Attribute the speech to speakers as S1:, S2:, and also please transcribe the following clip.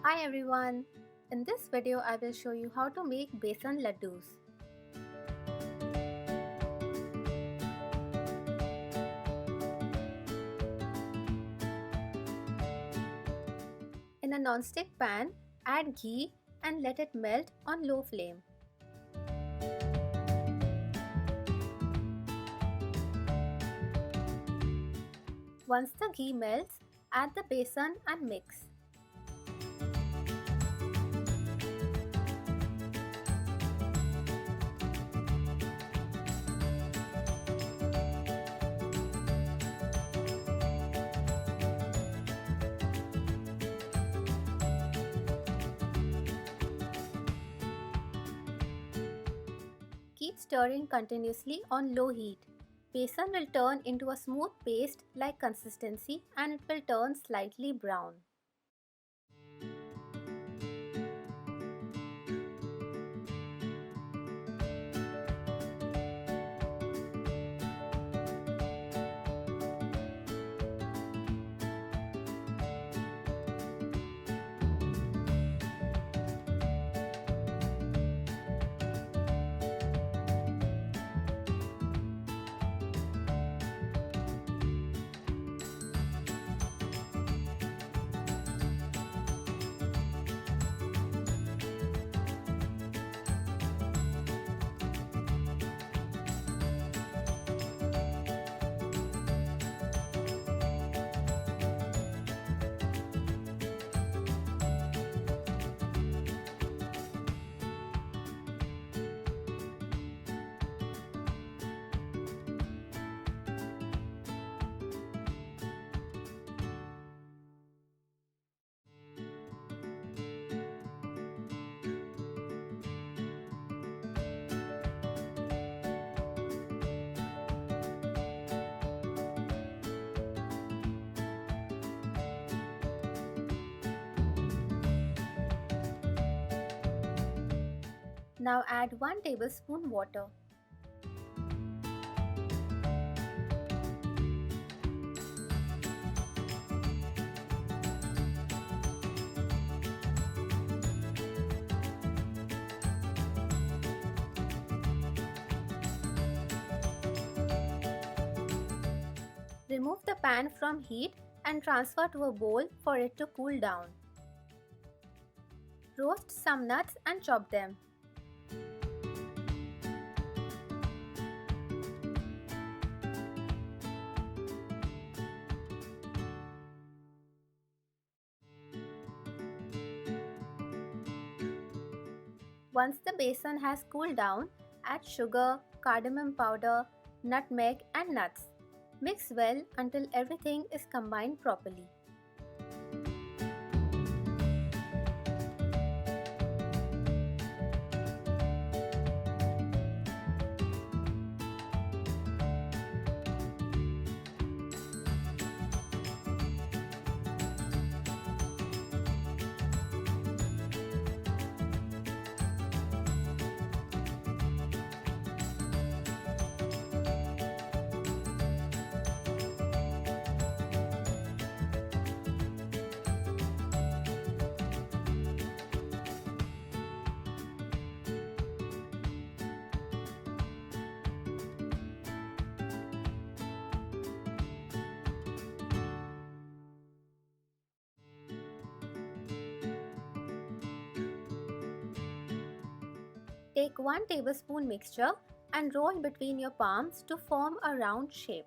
S1: Hi everyone! In this video I will show you how to make Besan Ladoos. In a non-stick pan, add ghee and let it melt on low flame. Once the ghee melts, add the besan and mix. Keep stirring continuously on low heat. Besan will turn into a smooth paste-like consistency and it will turn slightly brown. Now add 1 tablespoon water. Remove the pan from heat and transfer to a bowl for it to cool down. Roast some nuts and chop them. Once the besan has cooled down, add sugar, cardamom powder, nutmeg and nuts. Mix well until everything is combined properly. Take 1 tablespoon mixture and roll between your palms to form a round shape.